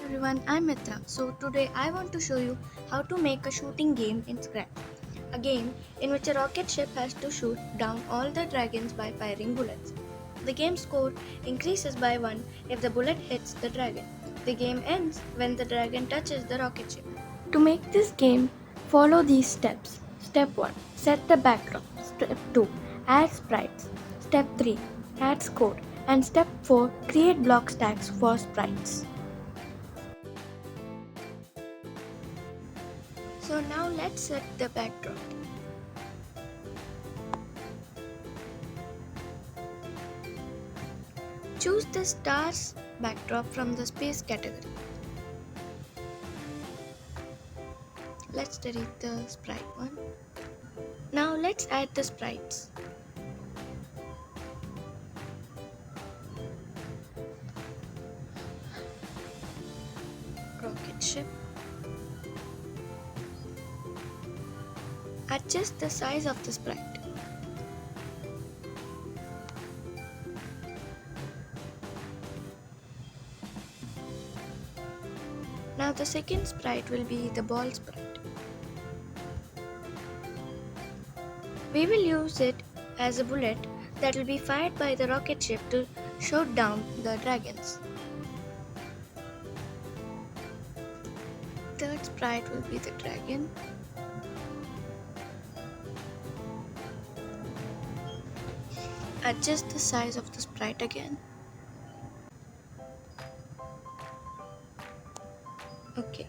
everyone, I'm Mitra. So today I want to show you how to make a shooting game in Scratch. A game in which a rocket ship has to shoot down all the dragons by firing bullets. The game score increases by 1 if the bullet hits the dragon. The game ends when the dragon touches the rocket ship. To make this game, follow these steps. Step 1. Set the backdrop. Step 2. Add sprites. Step 3. Add score. And step 4. Create block stacks for sprites. So now let's set the backdrop. Choose the stars backdrop from the space category. Let's delete the sprite one. Now let's add the sprites. Rocket ship. Adjust the size of the sprite. Now the second sprite will be the ball sprite. We will use it as a bullet that will be fired by the rocket ship to shoot down the dragons. Third sprite will be the dragon. Adjust the size of the sprite again. Okay.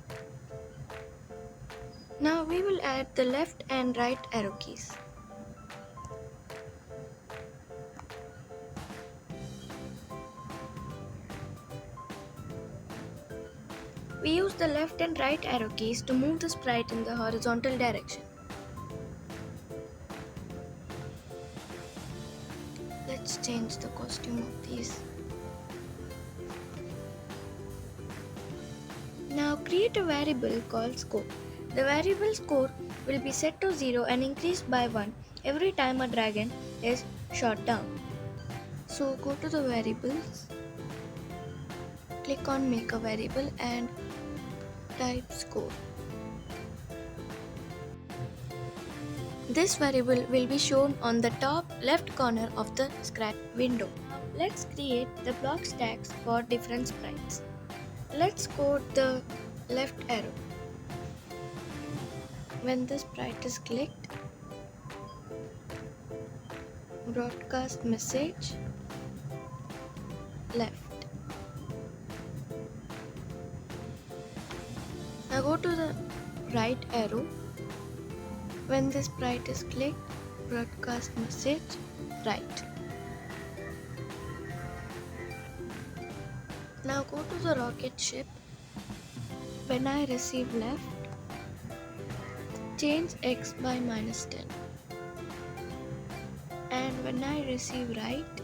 Now we will add the left and right arrow keys. We use the left and right arrow keys to move the sprite in the horizontal direction. Let's change the costume of these. Now create a variable called score. The variable score will be set to 0 and increased by 1 every time a dragon is shot down. So go to the variables, click on make a variable and type score. This variable will be shown on the top left corner of the Scratch window. Now let's create the block stacks for different sprites. Let's code the left arrow. When the sprite is clicked, broadcast message left. Now go to the right arrow. When the sprite is clicked, broadcast message right. Now go to the rocket ship. When I receive left, change X by -10. And when I receive right,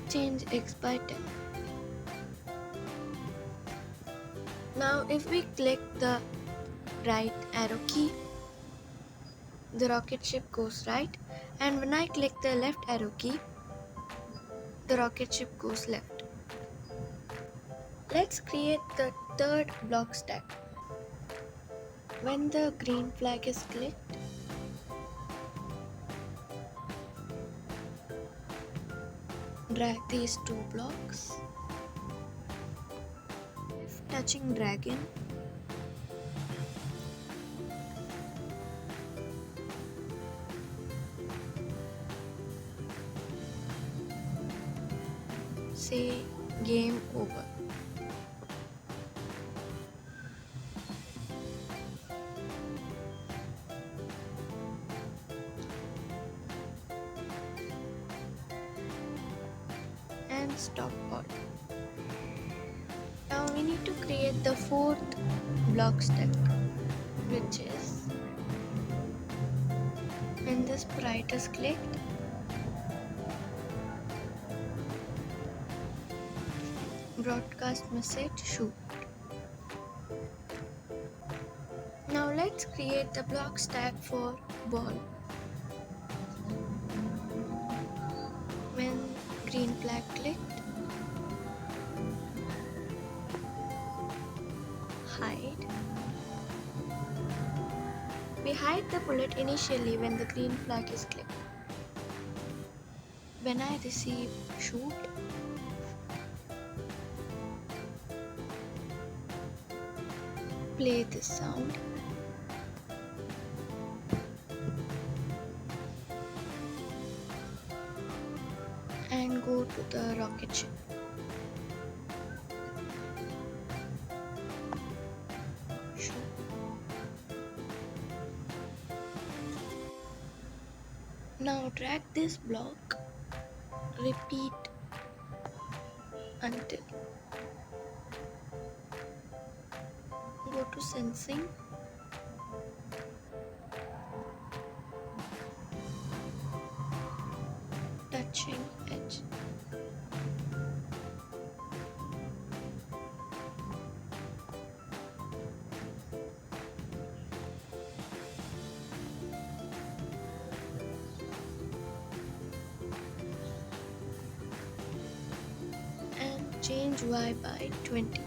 change X by 10. Now if we click the right arrow key, the rocket ship goes right, and when I click the left arrow key, the rocket ship goes left. Let's create the third block stack. When the green flag is clicked, drag these two blocks. If touching dragon, say game over. And stop all. Now we need to create the fourth block stack, which is when the sprite is clicked, broadcast message shoot. Now let's create the block stack for ball. We hide the bullet initially when the green flag is clicked. When I receive shoot, play this sound and go to the rocket ship. Shoot. Now drag this block, repeat until. Go to sensing, touching edge. And change Y by 20.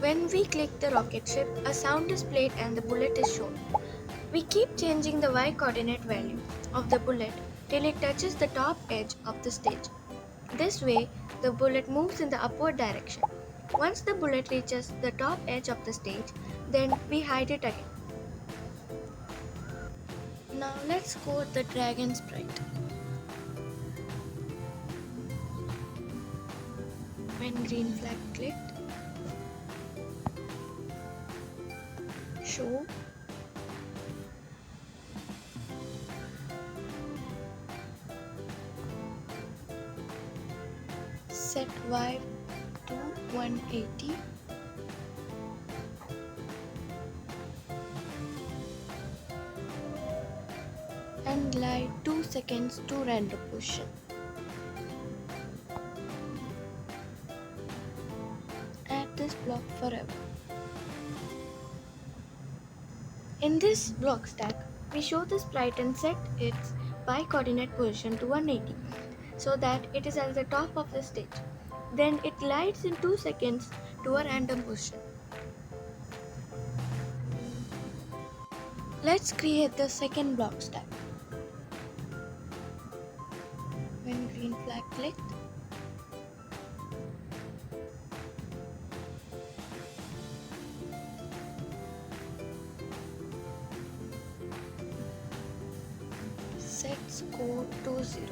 When we click the rocket ship, a sound is played and the bullet is shown. We keep changing the y coordinate value of the bullet till it touches the top edge of the stage. This way, the bullet moves in the upward direction. Once the bullet reaches the top edge of the stage, then we hide it again. Now let's code the dragon sprite. When green flag clicked, show, set Y to 180, and glide 2 seconds to random position. Add this block forever. In this block stack, we show the sprite and set its y coordinate position to 180 so that it is at the top of the stage. Then it glides in 2 seconds to a random position. Let's create the second block stack. When green flag clicked, set score to 0.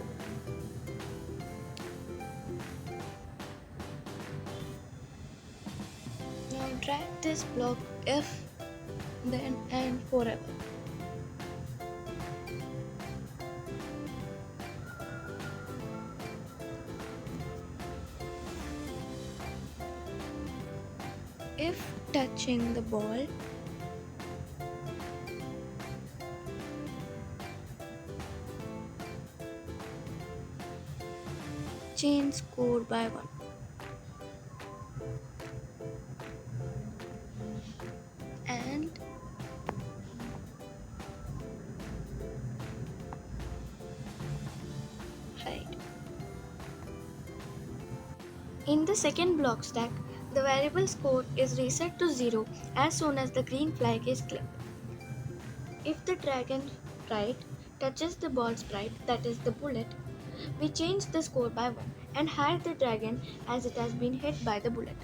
Now drag this block if, then and forever. If touching the ball, change score by 1. And hide. In the second block stack, the variable score is reset to 0 as soon as the green flag is clicked. If the dragon sprite touches the ball sprite, that is the bullet, we change the score by 1 and hide the dragon as it has been hit by the bullet.